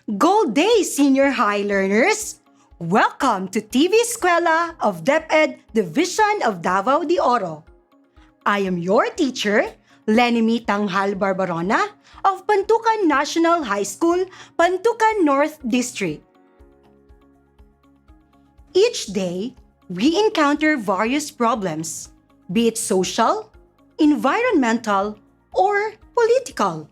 Gold Day Senior High learners! Welcome to TV Eskwela of DepEd Division of Davao de Oro. I am your teacher, Leanemie Barbarona of Pantukan National High School, Pantukan North District. Each day, we encounter various problems, be it social, environmental, or political.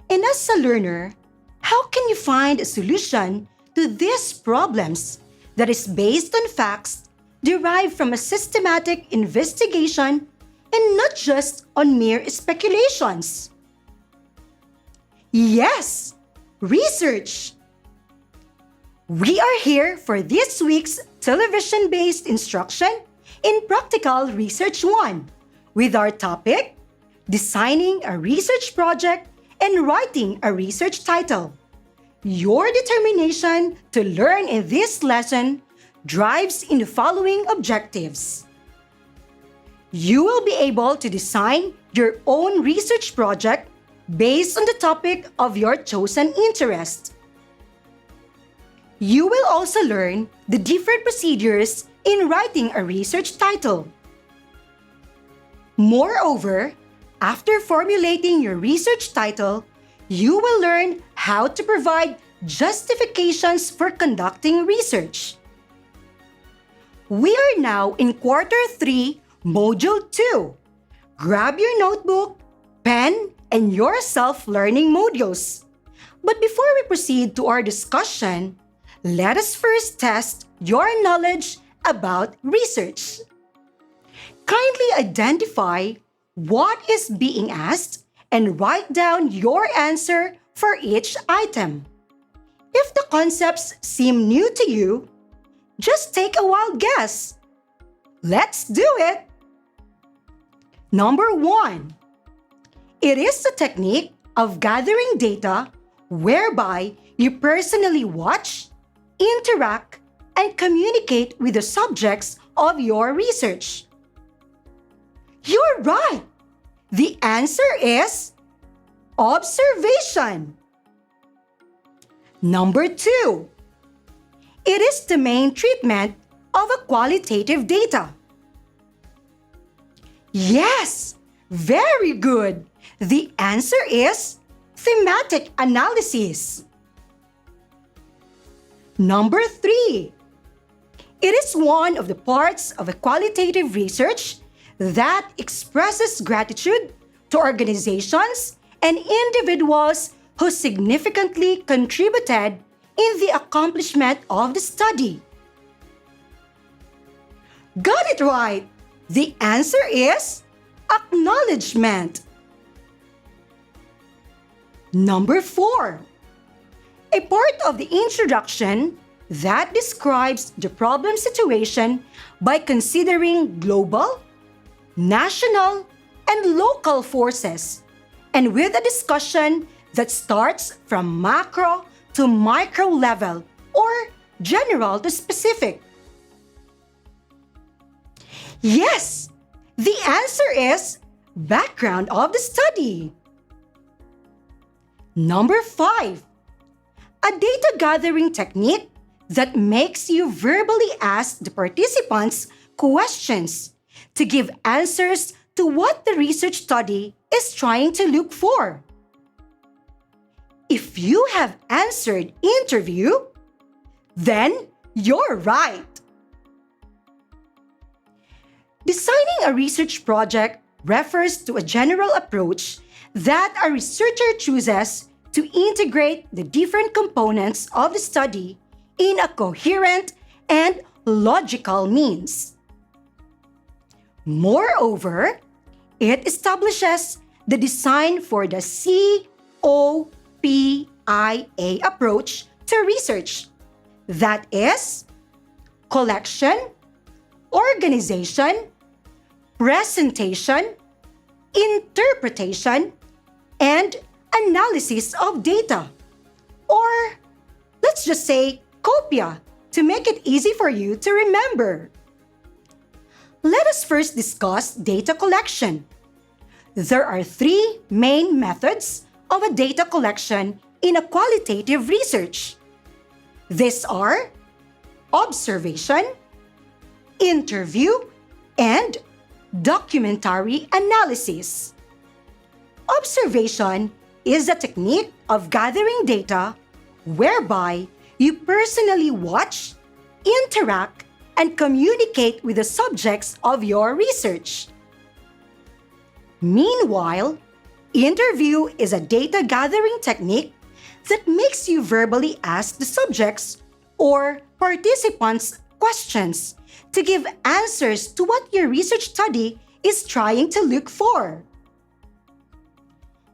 And as a learner, how can you find a solution to these problems that is based on facts derived from a systematic investigation and not just on mere speculations? Yes, research! We are here for this week's television-based instruction in Practical Research 1 with our topic, Designing a Research Project and Writing a Research Title. Your determination to learn in this lesson drives in the following objectives. You will be able to design your own research project based on the topic of your chosen interest. You will also learn the different procedures in writing a research title. Moreover, after formulating your research title, you will learn how to provide justifications for conducting research. We are now in Quarter 3, Module 2. Grab your notebook, pen, and your self-learning modules. But before we proceed to our discussion, let us first test your knowledge about research. Kindly identify what is being asked and write down your answer for each item. If the concepts seem new to you, just take a wild guess. Let's do it! Number 1. It is the technique of gathering data whereby you personally watch, interact, and communicate with the subjects of your research. You're right! The answer is observation. Number 2. It is the main treatment of a qualitative data. Yes! Very good! The answer is thematic analysis. Number 3. It is one of the parts of a qualitative research that expresses gratitude to organizations and individuals who significantly contributed in the accomplishment of the study. Got it right! The answer is acknowledgement. Number 4. A part of the introduction that describes the problem situation by considering global, national, and local forces, and with a discussion that starts from macro to micro level or general to specific. Yes! The answer is background of the study. Number 5. A data gathering technique that makes you verbally ask the participants questions to give answers to what the research study is trying to look for. If you have answered interview, then you're right. Designing a research project refers to a general approach that a researcher chooses to integrate the different components of the study in a coherent and logical means. Moreover, it establishes the design for the COPIA approach to research. That is, collection, organization, presentation, interpretation, and analysis of data. Or let's just say COPIA to make it easy for you to remember. Let us first discuss data collection. There are 3 main methods of a data collection in a qualitative research. These are observation, interview, and documentary analysis. Observation is a technique of gathering data whereby you personally watch, interact, and communicate with the subjects of your research. Meanwhile, interview is a data gathering technique that makes you verbally ask the subjects or participants questions to give answers to what your research study is trying to look for.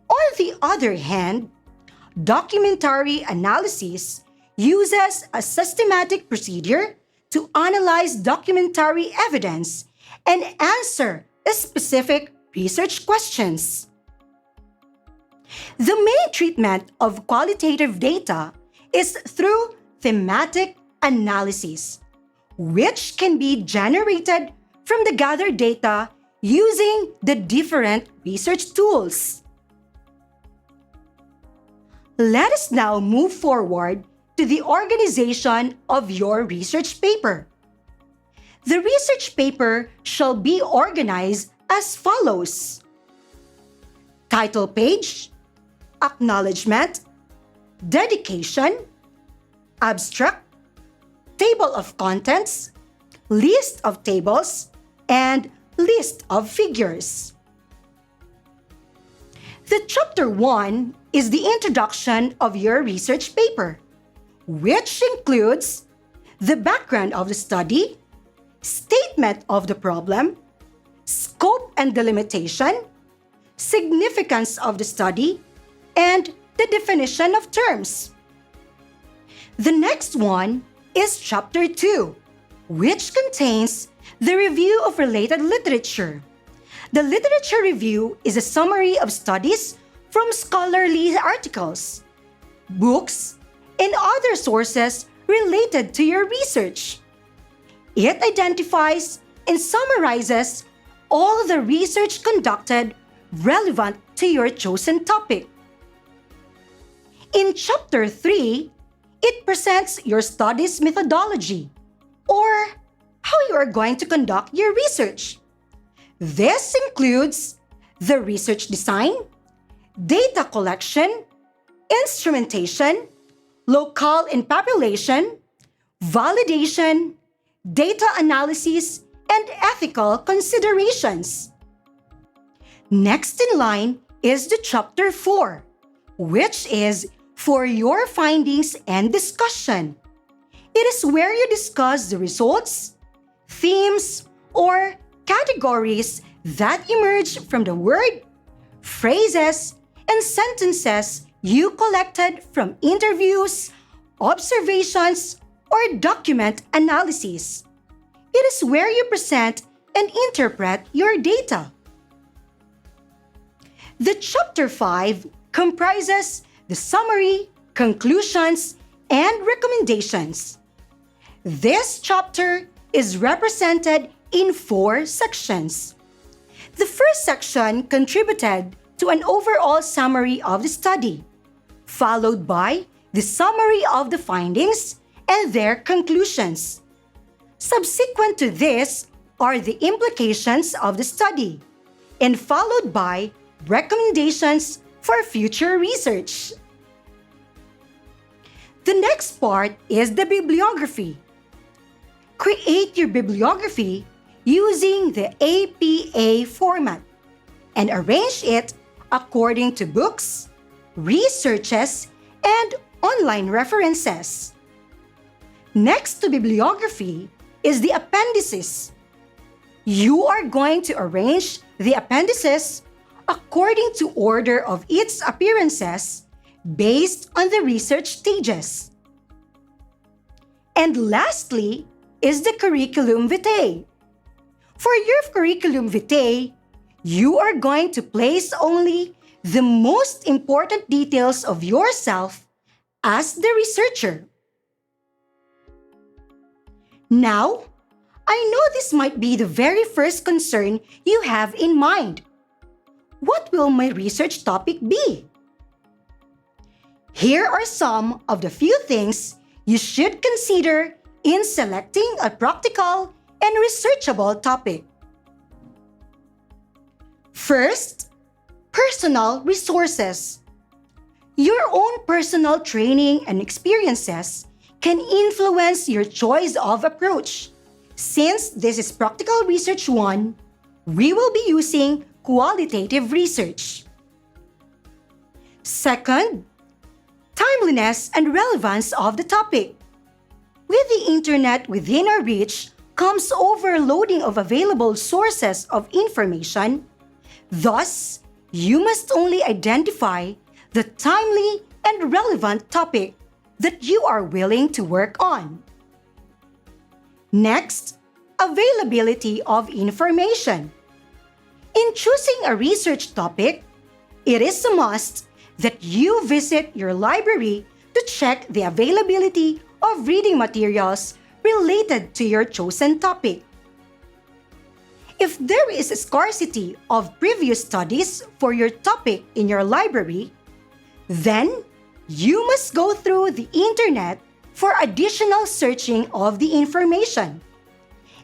On the other hand, documentary analysis uses a systematic procedure to analyze documentary evidence and answer specific research questions. The main treatment of qualitative data is through thematic analysis, which can be generated from the gathered data using the different research tools. Let us now move forward to the organization of your research paper. The research paper shall be organized as follows: title page, acknowledgement, dedication, abstract, table of contents, list of tables, and list of figures. The Chapter 1 is the introduction of your research paper, which includes the background of the study, statement of the problem, scope and delimitation, significance of the study, and the definition of terms. The next one is Chapter 2, which contains the review of related literature. The literature review is a summary of studies from scholarly articles, books, and other sources related to your research. It identifies and summarizes all the research conducted relevant to your chosen topic. In Chapter 3, it presents your study's methodology, or how you are going to conduct your research. This includes the research design, data collection, instrumentation, locale and population, validation, data analysis, and ethical considerations. Next in line is the Chapter 4, which is for your findings and discussion. It is where you discuss the results, themes, or categories that emerge from the word, phrases, and sentences you collected from interviews, observations, or document analysis. It is where you present and interpret your data. The Chapter 5 comprises the summary, conclusions, and recommendations. This chapter is represented in 4 sections. The first section contributed to an overall summary of the study, followed by the summary of the findings and their conclusions. Subsequent to this are the implications of the study, and followed by recommendations for future research. The next part is the bibliography. Create your bibliography using the APA format and arrange it according to books, researches, and online references. Next to bibliography is the appendices. You are going to arrange the appendices according to order of its appearances based on the research stages. And lastly is the curriculum vitae. For your curriculum vitae, you are going to place only the most important details of yourself as the researcher. Now, I know this might be the very first concern you have in mind. What will my research topic be? Here are some of the few things you should consider in selecting a practical and researchable topic. First, personal resources. Your own personal training and experiences can influence your choice of approach. Since this is Practical Research 1, we will be using qualitative research. Second, timeliness and relevance of the topic. With the internet within our reach comes overloading of available sources of information. Thus, you must only identify the timely and relevant topic that you are willing to work on. Next, availability of information. In choosing a research topic, it is a must that you visit your library to check the availability of reading materials related to your chosen topic. If there is a scarcity of previous studies for your topic in your library, then you must go through the internet for additional searching of the information.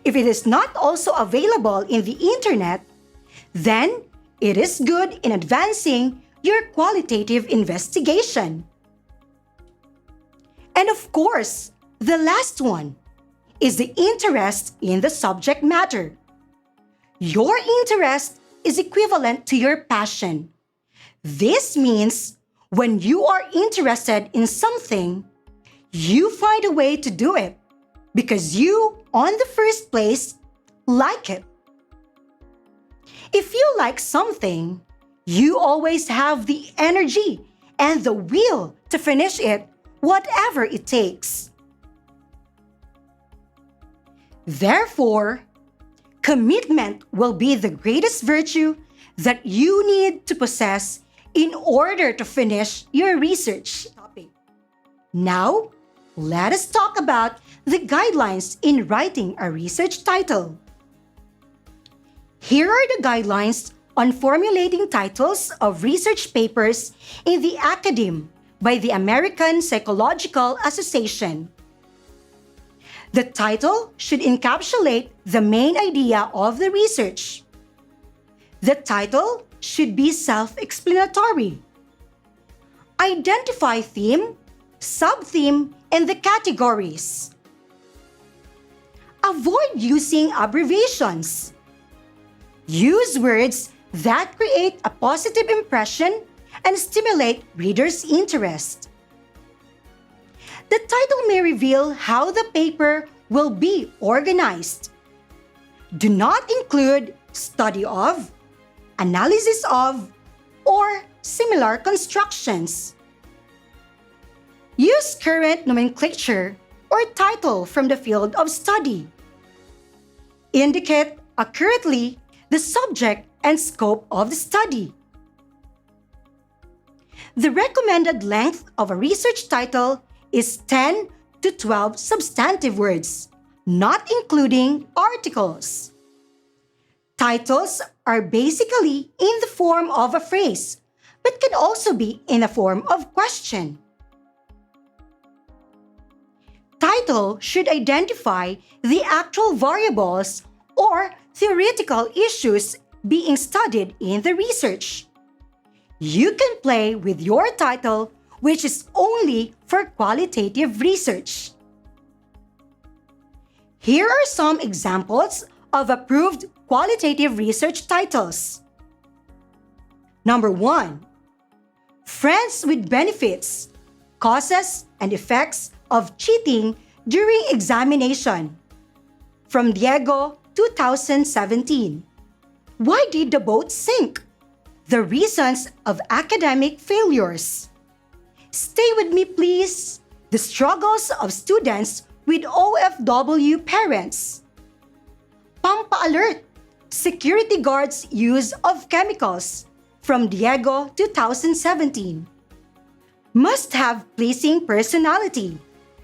If it is not also available in the internet, then it is good in advancing your qualitative investigation. And of course, the last one is the interest in the subject matter. Your interest is equivalent to your passion. This means when you are interested in something, you find a way to do it because you, on the first place, like it. If you like something, you always have the energy and the will to finish it, whatever it takes. Therefore, commitment will be the greatest virtue that you need to possess in order to finish your research topic. Now, let us talk about the guidelines in writing a research title. Here are the guidelines on formulating titles of research papers in the academe by the American Psychological Association. The title should encapsulate the main idea of the research. The title should be self-explanatory. Identify theme, sub-theme, and the categories. Avoid using abbreviations. Use words that create a positive impression and stimulate readers' interest. The title may reveal how the paper will be organized. Do not include study of, analysis of, or similar constructions. Use current nomenclature or title from the field of study. Indicate accurately the subject and scope of the study. The recommended length of a research title is 10 to 12 substantive words, not including articles. Titles are basically in the form of a phrase, but can also be in the form of question. Title should identify the actual variables or theoretical issues being studied in the research. You can play with your title, which is only for qualitative research. Here are some examples of approved qualitative research titles. Number 1. Friends with Benefits, Causes and Effects of Cheating During Examination. From Diego, 2017. Why did the boat sink? The reasons of academic failures. Stay with me, please. The struggles of students with OFW parents. Pampa Alert, Security Guards' Use of Chemicals. From Diego, 2017. Must have pleasing personality.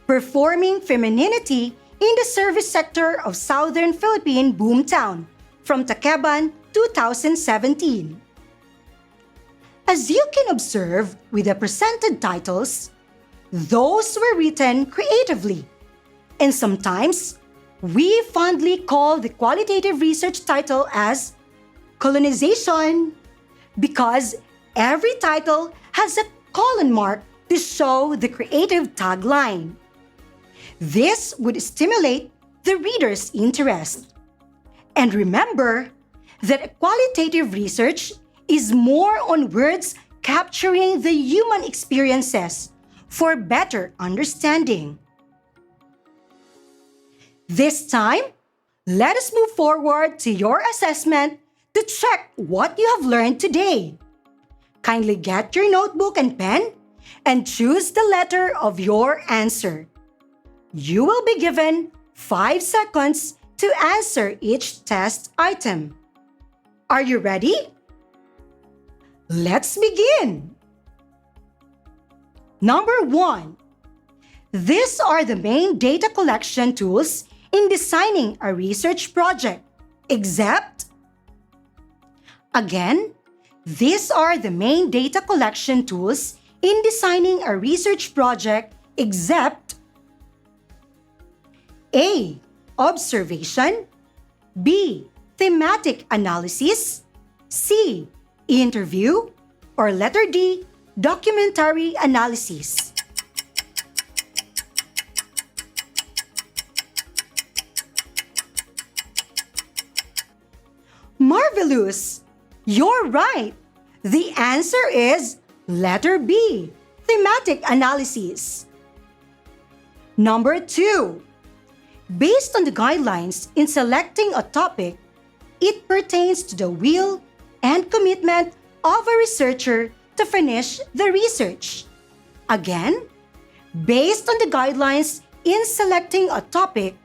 Performing femininity in the service sector of Southern Philippine boomtown. From Takeban, 2017. As you can observe with the presented titles, those were written creatively. And sometimes, we fondly call the qualitative research title as colonization because every title has a colon mark to show the creative tagline. This would stimulate the reader's interest. And remember that qualitative research is more on words capturing the human experiences for better understanding. This time, let us move forward to your assessment to check what you have learned today. Kindly get your notebook and pen and choose the letter of your answer. You will be given 5 seconds to answer each test item. Are you ready? Let's begin! Number 1. These are the main data collection tools in designing a research project, except... Again, these are the main data collection tools in designing a research project, except A. Observation, B. Thematic analysis, C. Interview, or letter D. Documentary analysis. Marvelous! You're right! The answer is letter B, thematic analysis. Number 2. Based on the guidelines in selecting a topic, it pertains to the will and commitment of a researcher to finish the research. Again, based on the guidelines in selecting a topic,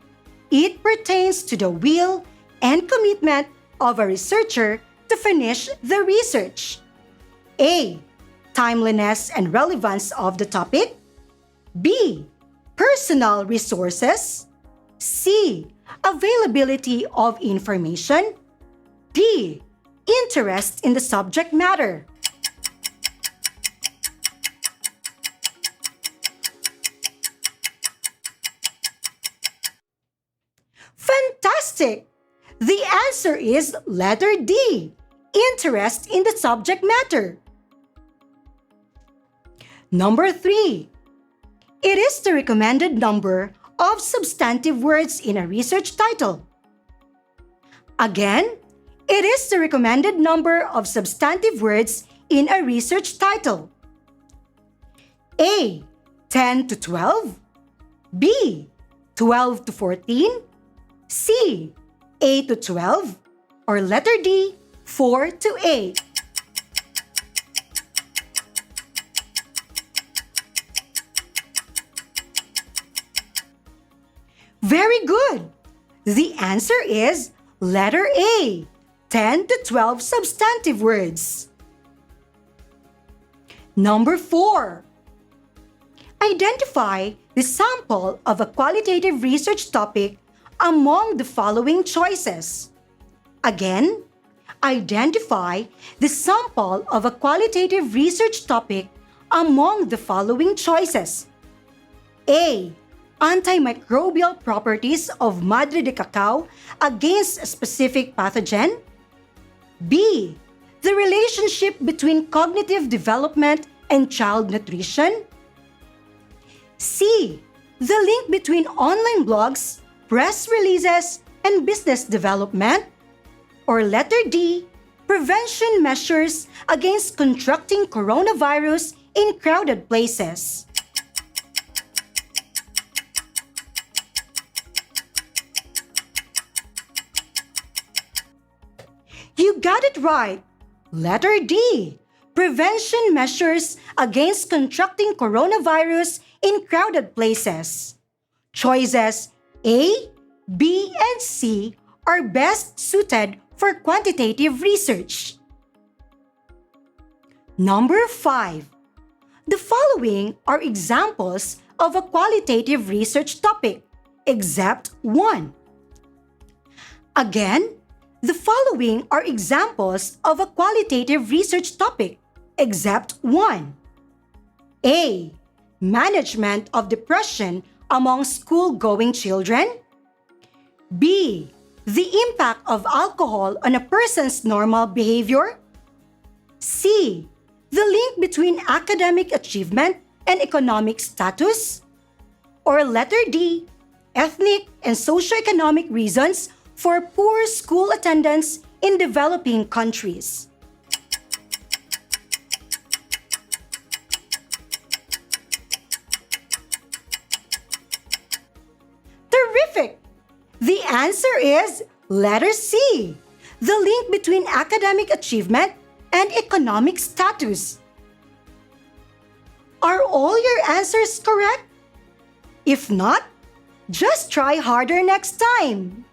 it pertains to the will and commitment of a researcher to finish the research. A. Timeliness and relevance of the topic. B. Personal resources. C. Availability of information. D. Interest in the subject matter. Fantastic! The answer is letter D, interest in the subject matter. Number 3. It is the recommended number of substantive words in a research title. Again, it is the recommended number of substantive words in a research title. A. 10 to 12. B. 12 to 14. C. 8 to 12. Or letter D. 4 to 8. Very good! The answer is letter A, 10 to 12 substantive words. Number 4. Identify the sample of a qualitative research topic among the following choices. Again, identify the sample of a qualitative research topic among the following choices. A. Antimicrobial properties of madre de cacao against a specific pathogen. B. The relationship between cognitive development and child nutrition. C. The link between online blogs, press releases, and business development. Or letter D. Prevention measures against contracting coronavirus in crowded places. You got it right! Letter D. Prevention measures against contracting coronavirus in crowded places. Choices A, B, and C are best suited for quantitative research. Number 5. The following are examples of a qualitative research topic, except one. Again, the following are examples of a qualitative research topic, except one. A. Management of depression among school-going children. B. The impact of alcohol on a person's normal behavior. C. The link between academic achievement and economic status. Or letter D. Ethnic and socioeconomic reasons for poor school attendance in developing countries. Terrific! The answer is letter C, the link between academic achievement and economic status. Are all your answers correct? If not, just try harder next time.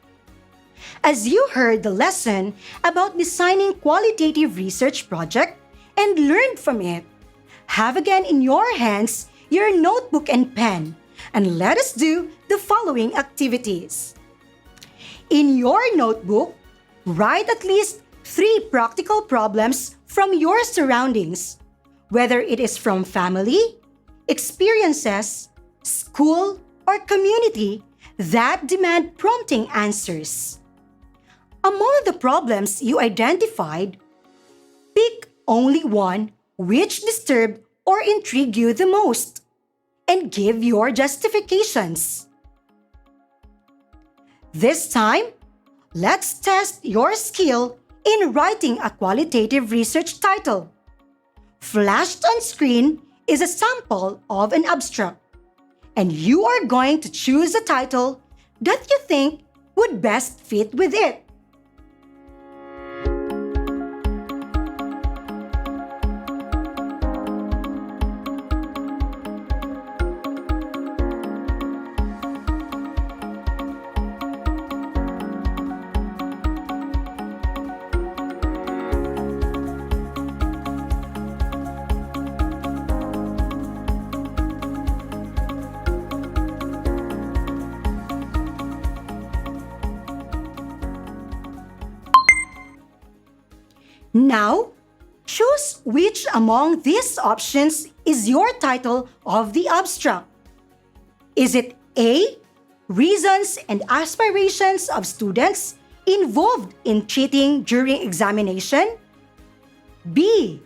As you heard the lesson about designing qualitative research project and learned from it, have again in your hands your notebook and pen, and let us do the following activities. In your notebook, write at least 3 practical problems from your surroundings, whether it is from family, experiences, school, or community that demand prompting answers. Among the problems you identified, pick only one which disturbed or intrigued you the most, and give your justifications. This time, let's test your skill in writing a qualitative research title. Flashed on screen is a sample of an abstract, and you are going to choose a title that you think would best fit with it. Now, choose which among these options is your title of the abstract. Is it A. Reasons and aspirations of students involved in cheating during examination? B.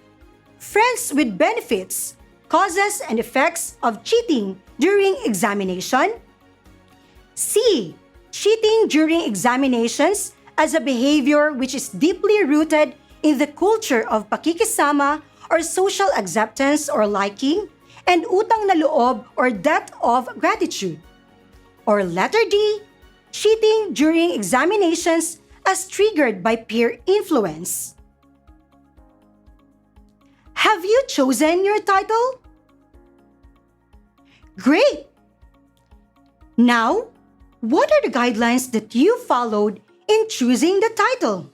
Friends with benefits, causes and effects of cheating during examination? C. Cheating during examinations as a behavior which is deeply rooted in the culture of pakikisama or social acceptance or liking, and utang na loob or debt of gratitude. Or letter D, cheating during examinations as triggered by peer influence. Have you chosen your title? Great! Now, what are the guidelines that you followed in choosing the title?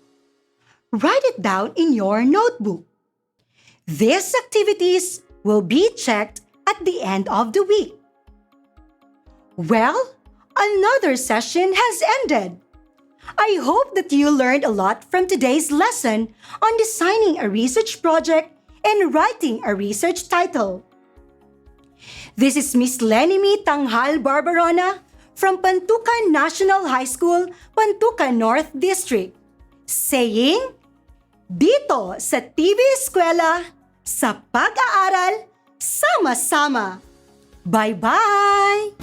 Write it down in your notebook. These activities will be checked at the end of the week. Well, another session has ended. I hope that you learned a lot from today's lesson on designing a research project and writing a research title. This is Miss Leanemie Tanghal Barbarona from Pantukan National High School, Pantukan North District, saying, dito sa TV Eskwela, sa pag-aaral, sama-sama. Bye-bye!